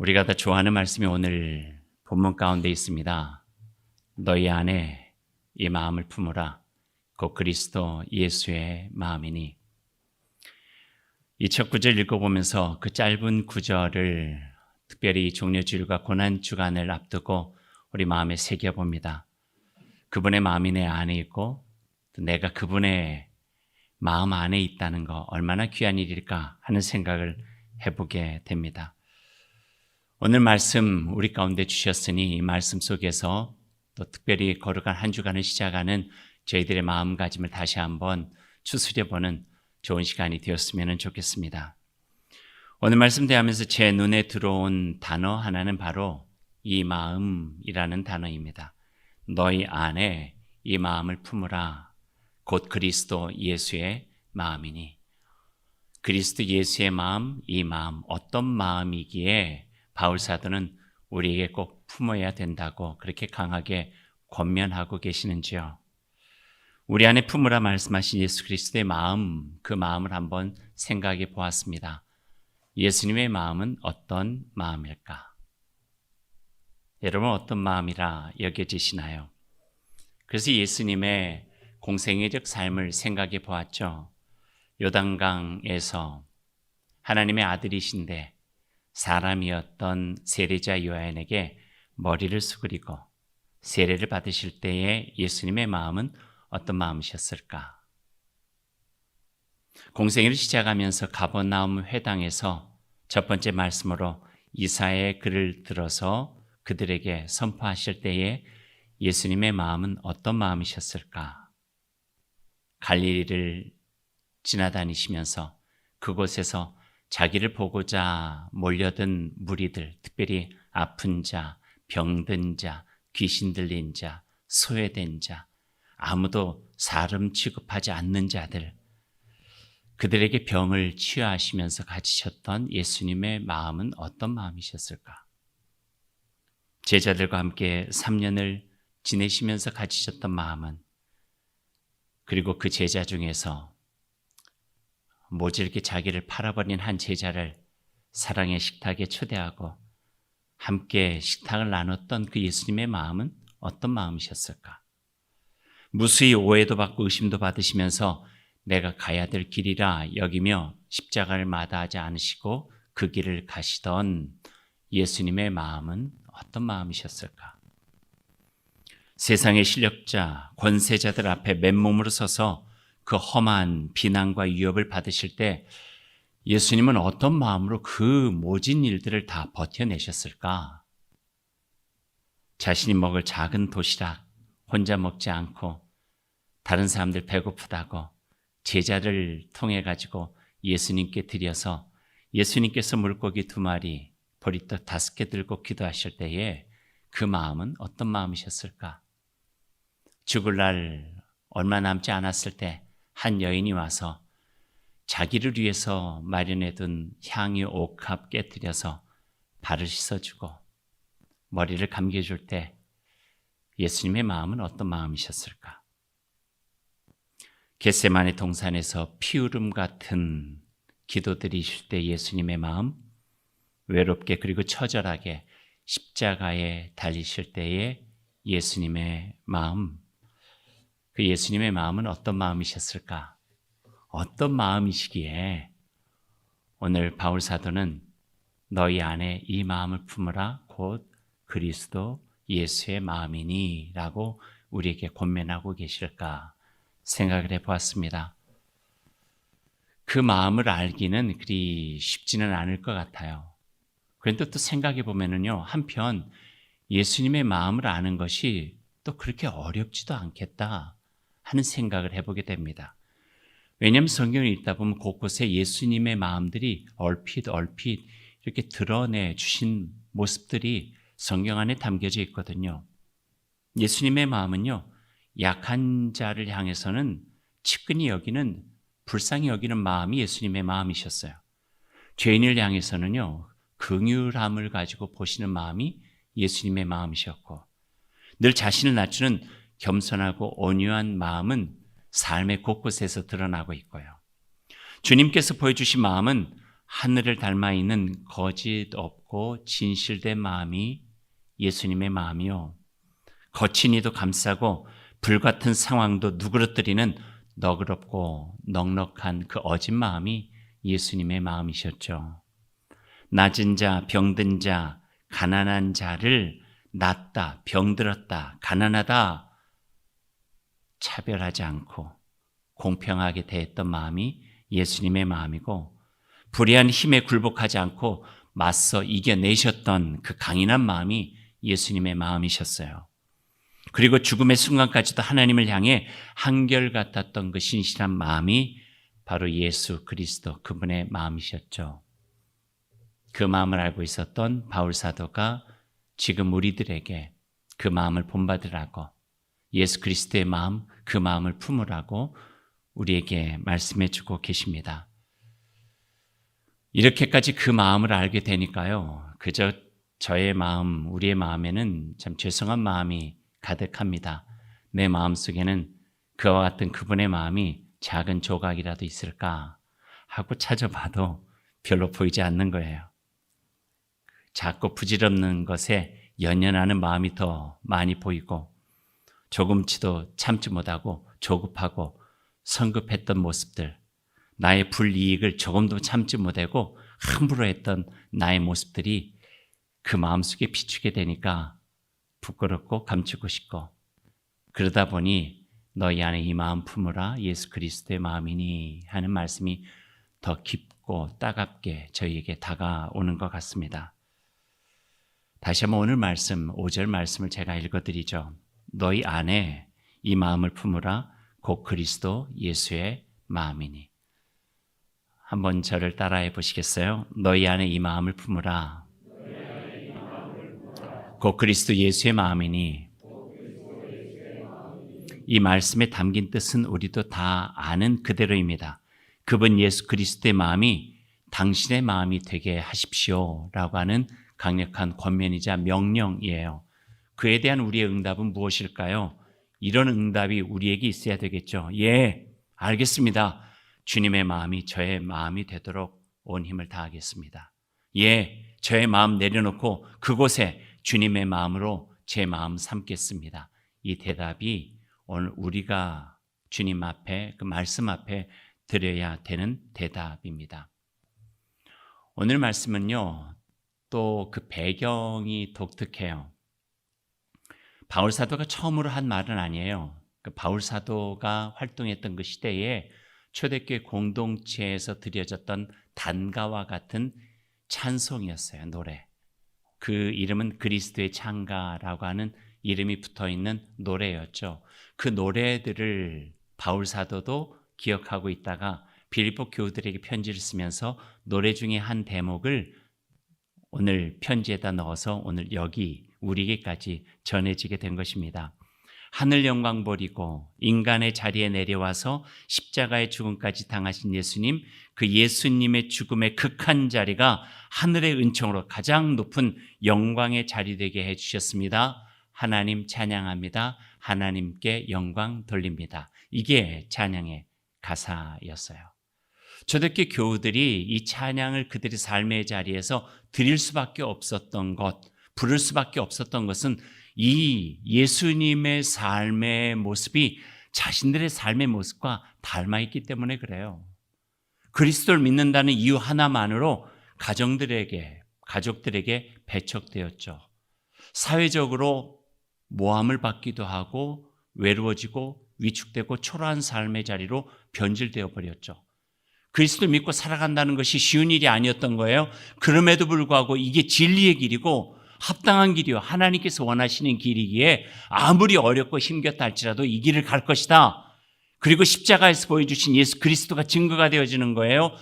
우리가 다 좋아하는 말씀이 오늘 본문 가운데 있습니다. 너희 안에 이 마음을 품으라. 곧 그리스도 예수의 마음이니. 이 첫 구절 읽어보면서 그 짧은 구절을 특별히 종려주일과 고난주간을 앞두고 우리 마음에 새겨봅니다. 그분의 마음이 내 안에 있고 내가 그분의 마음 안에 있다는 거 얼마나 귀한 일일까 하는 생각을 해보게 됩니다. 오늘 말씀 우리 가운데 주셨으니 이 말씀 속에서 또 특별히 거룩한 한 주간을 시작하는 저희들의 마음가짐을 다시 한번 추스려보는 좋은 시간이 되었으면 좋겠습니다. 오늘 말씀 대하면서 제 눈에 들어온 단어 하나는 바로 이 마음이라는 단어입니다. 너희 안에 이 마음을 품으라. 곧 그리스도 예수의 마음이니. 그리스도 예수의 마음, 이 마음 어떤 마음이기에 바울 사도는 우리에게 꼭 품어야 된다고 그렇게 강하게 권면하고 계시는지요. 우리 안에 품으라 말씀하신 예수 그리스도의 마음, 그 마음을 한번 생각해 보았습니다. 예수님의 마음은 어떤 마음일까? 여러분 어떤 마음이라 여겨지시나요? 그래서 예수님의 공생애적 삶을 생각해 보았죠. 요단강에서 하나님의 아들이신데 사람이었던 세례자 요한에게 머리를 수그리고 세례를 받으실 때에 예수님의 마음은 어떤 마음이셨을까? 공생애를 시작하면서 가버나움 회당에서 첫 번째 말씀으로 이사야의 글을 들어서 그들에게 선포하실 때에 예수님의 마음은 어떤 마음이셨을까? 갈릴리를 지나다니시면서 그곳에서 자기를 보고자 몰려든 무리들, 특별히 아픈 자, 병든 자, 귀신 들린 자, 소외된 자, 아무도 사람 취급하지 않는 자들, 그들에게 병을 치유하시면서 가지셨던 예수님의 마음은 어떤 마음이셨을까? 제자들과 함께 3년을 지내시면서 가지셨던 마음은, 그리고 그 제자 중에서 모질게 자기를 팔아버린 한 제자를 사랑의 식탁에 초대하고 함께 식탁을 나눴던 그 예수님의 마음은 어떤 마음이셨을까? 무수히 오해도 받고 의심도 받으시면서 내가 가야 될 길이라 여기며 십자가를 마다하지 않으시고 그 길을 가시던 예수님의 마음은 어떤 마음이셨을까? 세상의 실력자, 권세자들 앞에 맨몸으로 서서 그 험한 비난과 위협을 받으실 때 예수님은 어떤 마음으로 그 모진 일들을 다 버텨내셨을까? 자신이 먹을 작은 도시락 혼자 먹지 않고 다른 사람들 배고프다고 제자를 통해 가지고 예수님께 드려서 예수님께서 물고기 2마리, 보리떡 5개 들고 기도하실 때에 그 마음은 어떤 마음이셨을까? 죽을 날 얼마 남지 않았을 때 한 여인이 와서 자기를 위해서 마련해둔 향유 5컵 깨뜨려서 발을 씻어주고 머리를 감겨줄 때 예수님의 마음은 어떤 마음이셨을까? 겟세마네 동산에서 피울음 같은 기도드리실 때 예수님의 마음, 외롭게 그리고 처절하게 십자가에 달리실 때의 예수님의 마음, 그 예수님의 마음은 어떤 마음이셨을까? 어떤 마음이시기에 오늘 바울 사도는 너희 안에 이 마음을 품으라 곧 그리스도 예수의 마음이니 라고 우리에게 권면하고 계실까 생각을 해보았습니다. 그 마음을 알기는 그리 쉽지는 않을 것 같아요. 그런데 또 생각해 보면은요, 한편 예수님의 마음을 아는 것이 또 그렇게 어렵지도 않겠다 하는 생각을 해보게 됩니다. 왜냐하면 성경을 읽다 보면 곳곳에 예수님의 마음들이 얼핏 이렇게 드러내 주신 모습들이 성경 안에 담겨져 있거든요. 예수님의 마음은요, 약한 자를 향해서는 측근히 여기는, 불쌍히 여기는 마음이 예수님의 마음이셨어요. 죄인을 향해서는요, 긍휼함을 가지고 보시는 마음이 예수님의 마음이셨고, 늘 자신을 낮추는 겸손하고 온유한 마음은 삶의 곳곳에서 드러나고 있고요. 주님께서 보여주신 마음은 하늘을 닮아 있는 거짓 없고 진실된 마음이 예수님의 마음이요. 거친 이도 감싸고 불같은 상황도 누그러뜨리는 너그럽고 넉넉한 그 어진 마음이 예수님의 마음이셨죠. 낮은 자, 병든 자, 가난한 자를 낮다, 병들었다, 가난하다 차별하지 않고 공평하게 대했던 마음이 예수님의 마음이고, 불의한 힘에 굴복하지 않고 맞서 이겨내셨던 그 강인한 마음이 예수님의 마음이셨어요. 그리고 죽음의 순간까지도 하나님을 향해 한결같았던 그 신실한 마음이 바로 예수 그리스도 그분의 마음이셨죠. 그 마음을 알고 있었던 바울 사도가 지금 우리들에게 그 마음을 본받으라고, 예수 그리스도의 마음, 그 마음을 품으라고 우리에게 말씀해 주고 계십니다. 이렇게까지 그 마음을 알게 되니까요, 그저 저의 마음, 우리의 마음에는 참 죄송한 마음이 가득합니다. 내 마음속에는 그와 같은 그분의 마음이 작은 조각이라도 있을까 하고 찾아봐도 별로 보이지 않는 거예요. 작고 부질없는 것에 연연하는 마음이 더 많이 보이고, 조금치도 참지 못하고 조급하고 성급했던 모습들, 나의 불이익을 조금도 참지 못하고 함부로 했던 나의 모습들이 그 마음속에 비추게 되니까 부끄럽고 감추고 싶고, 그러다 보니 너희 안에 이 마음 품으라 예수 그리스도의 마음이니 하는 말씀이 더 깊고 따갑게 저희에게 다가오는 것 같습니다. 다시 한번 오늘 말씀 5절 말씀을 제가 읽어드리죠. 너희 안에 이 마음을 품으라 곧 그리스도 예수의 마음이니. 한번 저를 따라해 보시겠어요? 너희 안에 이 마음을 품으라 곧 그리스도 예수의 마음이니. 이 말씀에 담긴 뜻은 우리도 다 아는 그대로입니다. 그분 예수 그리스도의 마음이 당신의 마음이 되게 하십시오 라고 하는 강력한 권면이자 명령이에요. 그에 대한 우리의 응답은 무엇일까요? 이런 응답이 우리에게 있어야 되겠죠. 예, 알겠습니다. 주님의 마음이 저의 마음이 되도록 온 힘을 다하겠습니다. 예, 저의 마음 내려놓고 그곳에 주님의 마음으로 제 마음 삼겠습니다. 이 대답이 오늘 우리가 주님 앞에, 그 말씀 앞에 드려야 되는 대답입니다. 오늘 말씀은요, 또 그 배경이 독특해요. 바울 사도가 처음으로 한 말은 아니에요. 그 바울 사도가 활동했던 그 시대에 초대교회 공동체에서 드려졌던 단가와 같은 찬송이었어요. 노래. 그 이름은 그리스도의 창가라고 하는 이름이 붙어있는 노래였죠. 그 노래들을 바울 사도도 기억하고 있다가 빌립보 교우들에게 편지를 쓰면서 노래 중에 한 대목을 오늘 편지에다 넣어서 오늘 여기 우리에게까지 전해지게 된 것입니다. 하늘 영광 버리고 인간의 자리에 내려와서 십자가의 죽음까지 당하신 예수님, 그 예수님의 죽음의 극한 자리가 하늘의 은총으로 가장 높은 영광의 자리 되게 해주셨습니다. 하나님 찬양합니다. 하나님께 영광 돌립니다. 이게 찬양의 가사였어요. 초대교회 교우들이 이 찬양을 그들의 삶의 자리에서 드릴 수밖에 없었던 것, 부를 수밖에 없었던 것은 이 예수님의 삶의 모습이 자신들의 삶의 모습과 닮아있기 때문에 그래요. 그리스도를 믿는다는 이유 하나만으로 가족들에게 배척되었죠. 사회적으로 모함을 받기도 하고 외로워지고 위축되고 초라한 삶의 자리로 변질되어 버렸죠. 그리스도를 믿고 살아간다는 것이 쉬운 일이 아니었던 거예요. 그럼에도 불구하고 이게 진리의 길이고 합당한 길이요, 하나님께서 원하시는 길이기에 아무리 어렵고 힘겹다 할지라도 이 길을 갈 것이다. 그리고 십자가에서 보여주신 예수 그리스도가 증거가 되어지는 거예요.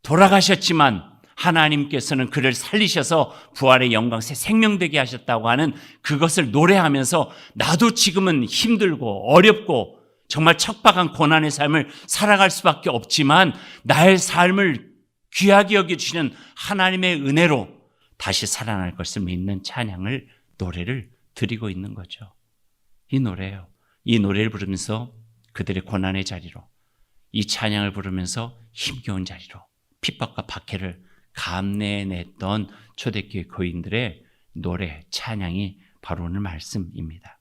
돌아가셨지만 하나님께서는 그를 살리셔서 부활의 영광새 생명되게 하셨다고 하는 그것을 노래하면서 나도 지금은 힘들고 어렵고 정말 척박한 고난의 삶을 살아갈 수밖에 없지만 나의 삶을 귀하게 여겨주시는 하나님의 은혜로 다시 살아날 것을 믿는 찬양을, 노래를 드리고 있는 거죠. 이 노래예요. 이 노래를 부르면서 그들의 고난의 자리로, 이 찬양을 부르면서 힘겨운 자리로 핍박과 박해를 감내냈던 초대교회 교인들의 노래, 찬양이 바로 오늘 말씀입니다.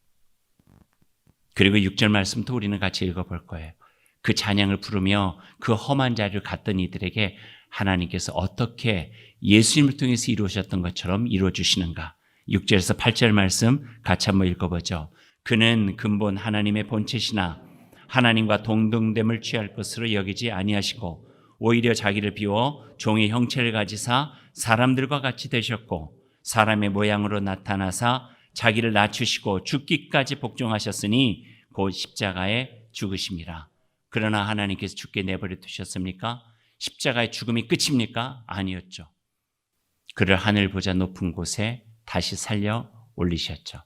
그리고 6절 말씀도 우리는 같이 읽어볼 거예요. 그 찬양을 부르며 그 험한 자리를 갔던 이들에게 하나님께서 어떻게 예수님을 통해서 이루셨던 것처럼 이루어주시는가. 6절에서 8절 말씀 같이 한번 읽어보죠. 그는 근본 하나님의 본체시나 하나님과 동등됨을 취할 것으로 여기지 아니하시고 오히려 자기를 비워 종의 형체를 가지사 사람들과 같이 되셨고 사람의 모양으로 나타나사 자기를 낮추시고 죽기까지 복종하셨으니 곧 십자가에 죽으심이라. 그러나 하나님께서 죽게 내버려 두셨습니까? 십자가의 죽음이 끝입니까? 아니었죠. 그를 하늘 보좌 높은 곳에 다시 살려 올리셨죠.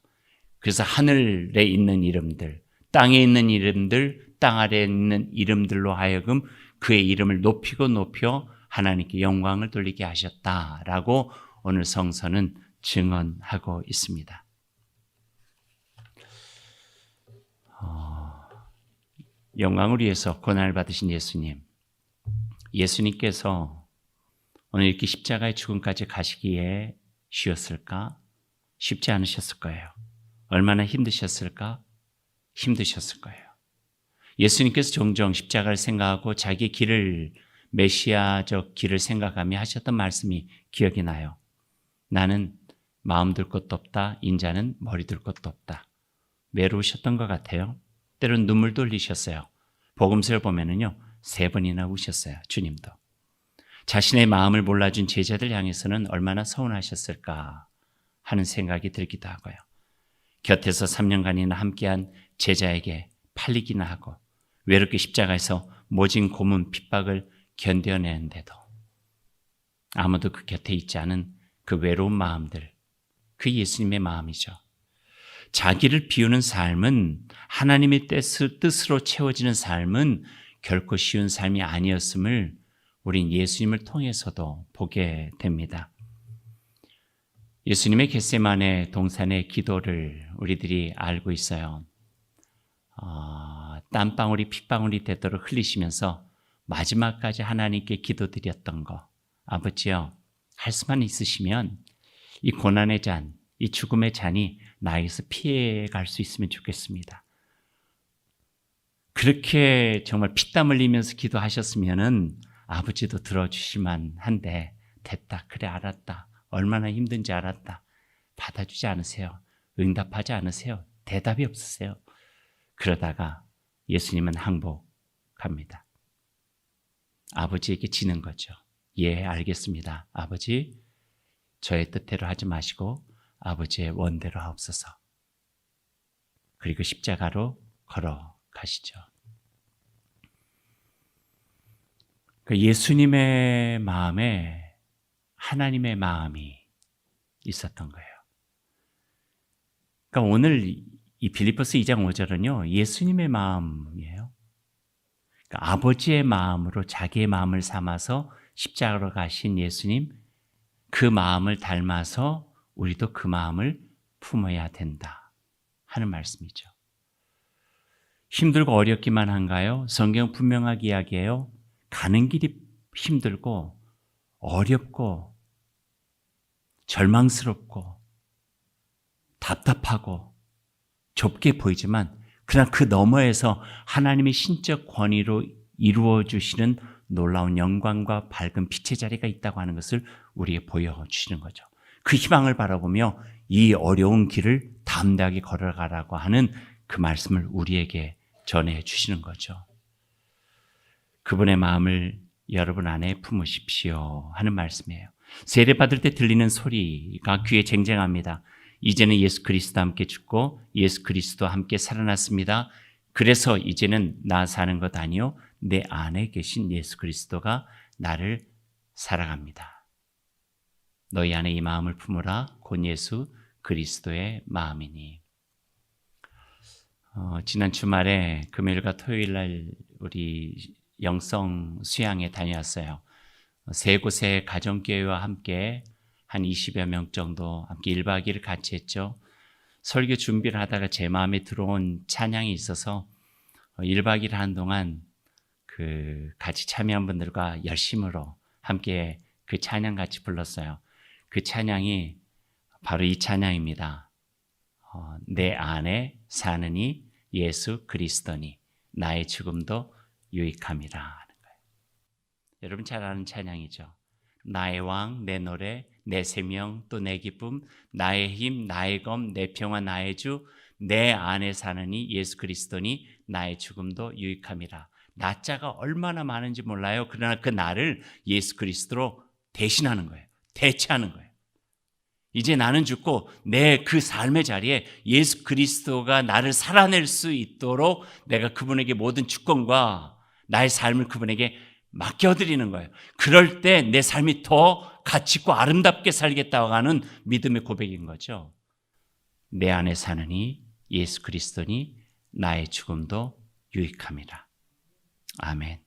그래서 하늘에 있는 이름들, 땅에 있는 이름들, 땅 아래에 있는 이름들로 하여금 그의 이름을 높이고 높여 하나님께 영광을 돌리게 하셨다라고 오늘 성서는 증언하고 있습니다. 영광을 위해서 고난을 받으신 예수님께서 오늘 이렇게 십자가의 죽음까지 가시기에 쉬웠을까? 쉽지 않으셨을 거예요. 얼마나 힘드셨을까? 힘드셨을 거예요. 예수님께서 종종 십자가를 생각하고 자기 길을, 메시아적 길을 생각하며 하셨던 말씀이 기억이 나요. 나는 마음 들 것도 없다. 인자는 머리 들 것도 없다. 외로우셨던 것 같아요. 때론 눈물도 흘리셨어요. 복음서를 보면은요, 3번이나 우셨어요. 주님도. 자신의 마음을 몰라준 제자들 향해서는 얼마나 서운하셨을까 하는 생각이 들기도 하고요. 곁에서 3년간이나 함께한 제자에게 팔리기나 하고 외롭게 십자가에서 모진 고문 핍박을 견뎌내는데도 아무도 그 곁에 있지 않은 그 외로운 마음들, 그 예수님의 마음이죠. 자기를 비우는 삶은, 하나님의 뜻으로 채워지는 삶은 결코 쉬운 삶이 아니었음을 우린 예수님을 통해서도 보게 됩니다. 예수님의 겟세마네 동산의 기도를 우리들이 알고 있어요. 땀방울이 핏방울이 되도록 흘리시면서 마지막까지 하나님께 기도드렸던 거. 아버지요, 할 수만 있으시면 이 고난의 잔, 이 죽음의 잔이 나에게서 피해갈 수 있으면 좋겠습니다. 그렇게 정말 피땀 흘리면서 기도하셨으면은 아버지도 들어주실만 한데, 됐다, 그래 알았다, 얼마나 힘든지 알았다, 받아주지 않으세요. 응답하지 않으세요. 대답이 없으세요. 그러다가 예수님은 항복합니다. 아버지에게 지는 거죠. 예, 알겠습니다. 아버지, 저의 뜻대로 하지 마시고 아버지의 원대로 하옵소서. 그리고 십자가로 걸어가시죠. 그 예수님의 마음에 하나님의 마음이 있었던 거예요. 그러니까 오늘 이 빌립보서 2장 5절은요, 예수님의 마음이에요. 그러니까 아버지의 마음으로 자기의 마음을 삼아서 십자가로 가신 예수님, 그 마음을 닮아서 우리도 그 마음을 품어야 된다 하는 말씀이죠. 힘들고 어렵기만 한가요? 성경 분명하게 이야기해요. 가는 길이 힘들고 어렵고 절망스럽고 답답하고 좁게 보이지만 그러나 그 너머에서 하나님의 신적 권위로 이루어주시는 놀라운 영광과 밝은 빛의 자리가 있다고 하는 것을 우리에게 보여주시는 거죠. 그 희망을 바라보며 이 어려운 길을 담대하게 걸어가라고 하는 그 말씀을 우리에게 전해주시는 거죠. 그분의 마음을 여러분 안에 품으십시오 하는 말씀이에요. 세례받을 때 들리는 소리가 귀에 쟁쟁합니다. 이제는 예수 그리스도와 함께 죽고 예수 그리스도와 함께 살아났습니다. 그래서 이제는 나 사는 것 아니요 내 안에 계신 예수 그리스도가 나를 살아갑니다. 너희 안에 이 마음을 품으라. 곧 예수 그리스도의 마음이니. 지난 주말에 금요일과 토요일 날 우리 영성 수양에 다녀왔어요. 세 곳의 가정교회와 함께 한 20여 명 정도 함께 1박 2일 같이 했죠. 설교 준비를 하다가 제 마음에 들어온 찬양이 있어서 1박 2일 한동안 같이 참여한 분들과 열심으로 함께 그 찬양 같이 불렀어요. 그 찬양이 바로 이 찬양입니다. 내 안에 사느니 예수 그리스도니 나의 죽음도 유익함이라 하는 거예요. 여러분 잘 아는 찬양이죠. 나의 왕, 내 노래, 내 생명, 또 내 기쁨, 나의 힘, 나의 검, 내 평화, 나의 주, 내 안에 사느니 예수 그리스도니 나의 죽음도 유익함이라. 나자가 얼마나 많은지 몰라요. 그러나 그 나를 예수 그리스도로 대신하는 거예요. 대체하는 거예요. 이제 나는 죽고 내 그 삶의 자리에 예수 그리스도가 나를 살아낼 수 있도록 내가 그분에게 모든 주권과 나의 삶을 그분에게 맡겨드리는 거예요. 그럴 때 내 삶이 더 가치 있고 아름답게 살겠다고 하는 믿음의 고백인 거죠. 내 안에 사느니 예수 그리스도니 나의 죽음도 유익함이라. 아멘.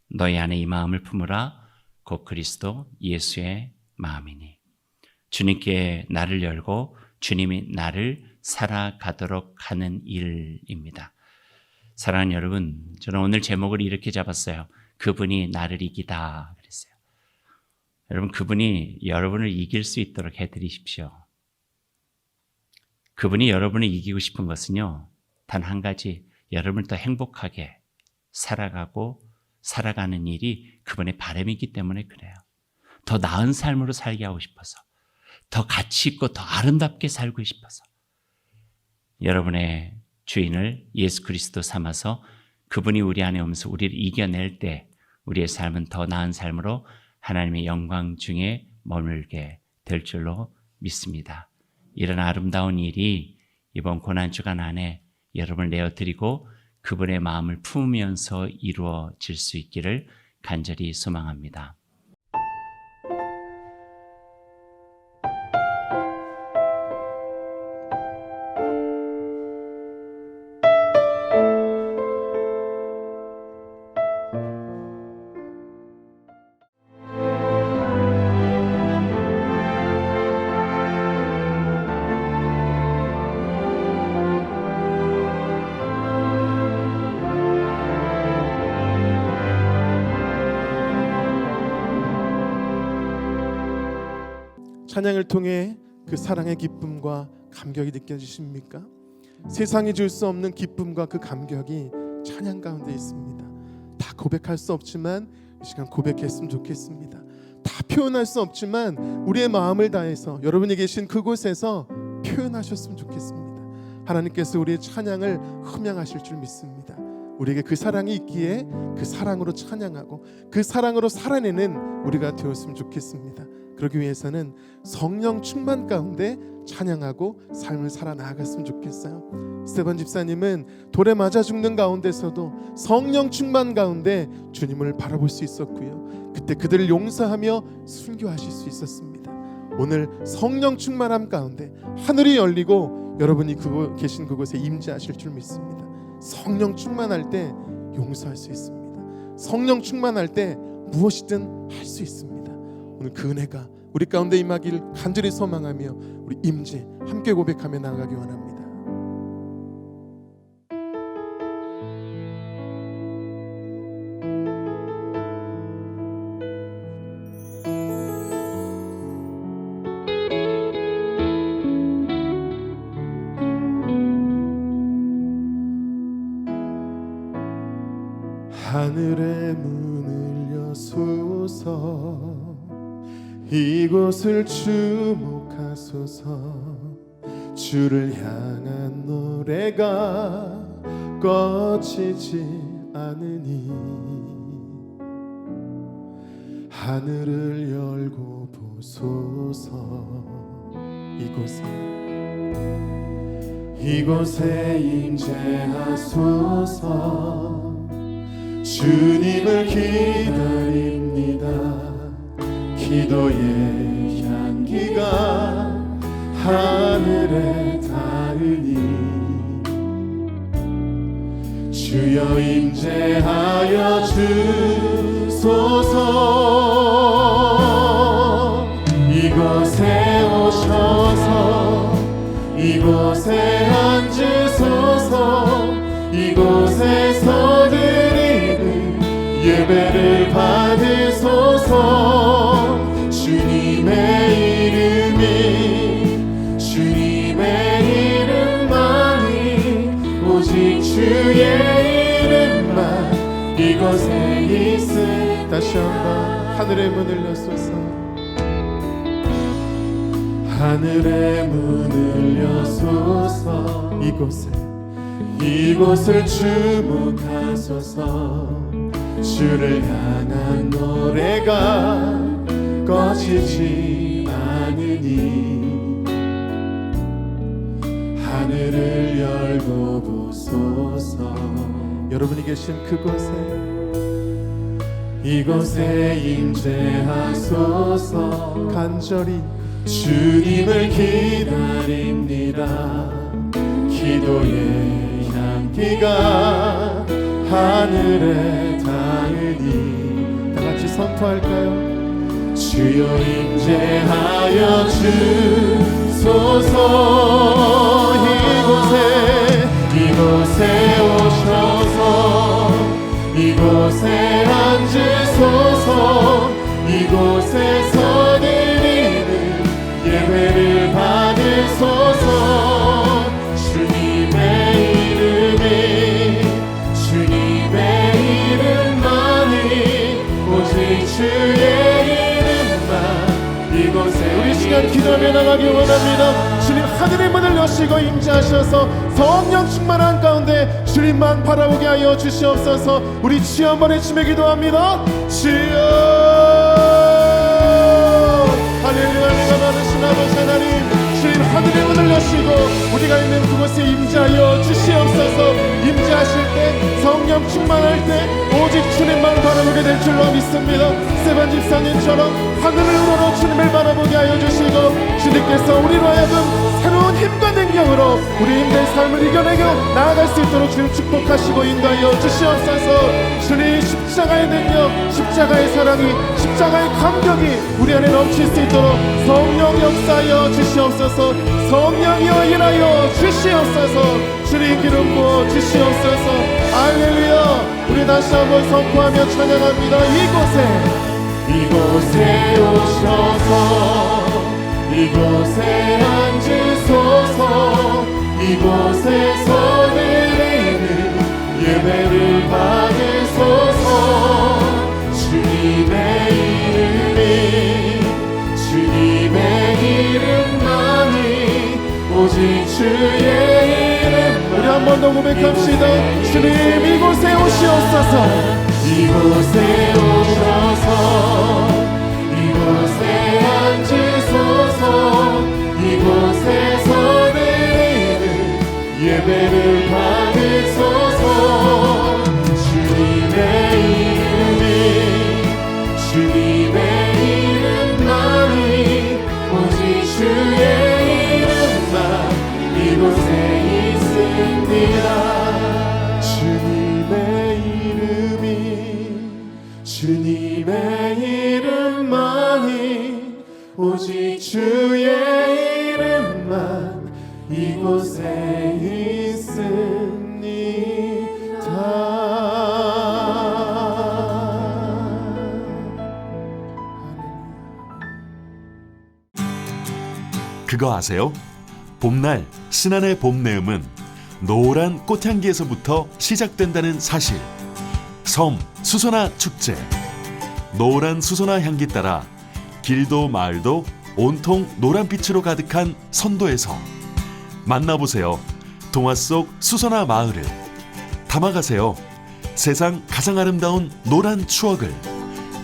너희 안에 이 마음을 품으라. 곧 그리스도 예수의 마음이니. 주님께 나를 열고 주님이 나를 살아가도록 하는 일입니다. 사랑하는 여러분, 저는 오늘 제목을 이렇게 잡았어요. 그분이 나를 이기다 그랬어요. 여러분, 그분이 여러분을 이길 수 있도록 해드리십시오. 그분이 여러분을 이기고 싶은 것은요, 단 한 가지, 여러분을 더 행복하게 살아가는 일이 그분의 바람이기 때문에 그래요. 더 나은 삶으로 살게 하고 싶어서, 더 가치 있고 더 아름답게 살고 싶어서 여러분의 주인을 예수 그리스도 삼아서 그분이 우리 안에 오면서 우리를 이겨낼 때 우리의 삶은 더 나은 삶으로 하나님의 영광 중에 머물게 될 줄로 믿습니다. 이런 아름다운 일이 이번 고난주간 안에 여러분을 내어드리고 그분의 마음을 품으면서 이루어질 수 있기를 간절히 소망합니다. 찬양을 통해 그 사랑의 기쁨과 감격이 느껴지십니까? 세상이 줄 수 없는 기쁨과 그 감격이 찬양 가운데 있습니다. 다 고백할 수 없지만 이 시간 고백했으면 좋겠습니다. 다 표현할 수 없지만 우리의 마음을 다해서 여러분이 계신 그곳에서 표현하셨으면 좋겠습니다. 하나님께서 우리의 찬양을 흠양하실 줄 믿습니다. 우리에게 그 사랑이 있기에 그 사랑으로 찬양하고 그 사랑으로 살아내는 우리가 되었으면 좋겠습니다. 그러기 위해서는 성령 충만 가운데 찬양하고 삶을 살아나갔으면 좋겠어요. 스테반 집사님은 돌에 맞아 죽는 가운데서도 성령 충만 가운데 주님을 바라볼 수 있었고요. 그때 그들을 용서하며 순교하실 수 있었습니다. 오늘 성령 충만함 가운데 하늘이 열리고 여러분이 계신 그곳에 임재하실 줄 믿습니다. 성령 충만할 때 용서할 수 있습니다. 성령 충만할 때 무엇이든 할 수 있습니다. 오늘 그 은혜가 우리 가운데 임하기를 간절히 소망하며 우리 임재 함께 고백하며 나아가기 원합니다. 하늘의 문을 여소서 이곳을 주목하소서 주를 향한 노래가 꺼지지 않으니 하늘을 열고 보소서 이곳에 임재하소서 주님을 기다립니다. 기도의 향기가 하늘에 닿으니 주여 임재하여 주소서 이곳에 오셔서 이곳에 앉으소서 이곳에서 드리는 예배를 받으소서 이곳에 있음. 다시 한번 하늘의 문을 여소서. 하늘의 문을 여소서. 이곳을 주목하소서. 주를 향한 노래가 꺼지지 않으니 하늘을 열고 보소서. 여러분이 계신 그곳에 이곳에 임재하소서. 간절히 주님을 기다립니다. 기도의 향기가 하늘에 닿으니 다 같이 선포할까요? 주여 임재하여 주소서. 이곳에 오셔서 이곳에 앉으소서. 이곳에서 드리는 예배를 받으소서. 주님의 이름만이 오직 주의 이름만 이곳에 우리 시간 기도하며 나가기 원합니다. 주님 하늘의 문을 여시고 임재하셔서 성령 충만한 가운데 주님만 바라보게 하여 주시옵소서. 우리 주여 한번 외치며 기도합니다. 주여 할렐루야. 내가 많으신 아버지 하나님, 주님 하늘의 문을 여시고 우리가 있는 그곳에 임재하여 주시옵소서. 임재하실 때 성령 충만할 때 오직 주님만 바라보게 될 줄로 믿습니다. 스테반 집사님처럼 하늘을 우러러 주님을 바라보게 하여 주시고 주님께서 우리로 하여금 새로운 힘과 능력으로 우리 힘든 삶을 이겨내고 나아갈 수 있도록 주님 축복하시고 인도하여 주시옵소서. 주님 십자가의 능력, 십자가의 사랑이, 십자가의 감격이 우리 안에 넘칠 수 있도록 성령 역사하여 주시옵소서. 성령이여 일하여 주시옵소서. 주님 기름 부어 주시옵소서. 할렐루야. 우리 다시 한번 선포하며 찬양합니다. 이곳에 오셔서 이곳에 앉으소서. 이곳에서 드리는 예배를 받으소서. 주님의 이름만이 오직 주의 이름. 우리 한 번 더 고백합시다. 주님 이곳에 오시옵소서. 이곳에 오셔서 이곳에 앉으소서. 이곳에서 드리는 예배를 받으소서. 주님의 이름만이 오직 주의 이름만 이곳에 있습니다. 주님의 이름만이 오직 주의 이름만 이곳에 있습니다. 그거 아세요? 봄날 신안의 봄내음은 노란 꽃향기에서부터 시작된다는 사실. 섬 수소나 축제. 노란 수소나 향기 따라 길도 마을도 온통 노란빛으로 가득한 선도에서 만나보세요. 동화 속 수소나 마을을 담아가세요. 세상 가장 아름다운 노란 추억을.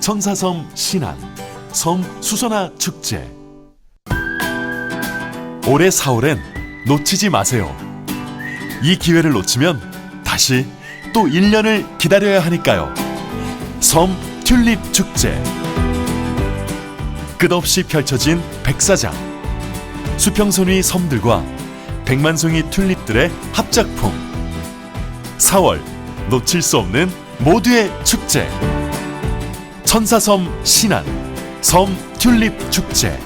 천사섬 신안 섬 수소나 축제. 올해 4월엔 놓치지 마세요. 이 기회를 놓치면 다시 또 1년을 기다려야 하니까요. 섬 튤립 축제. 끝없이 펼쳐진 백사장. 수평선 위 섬들과 100만 송이 튤립들의 합작품. 4월 놓칠 수 없는 모두의 축제. 천사섬 신안 섬 튤립 축제.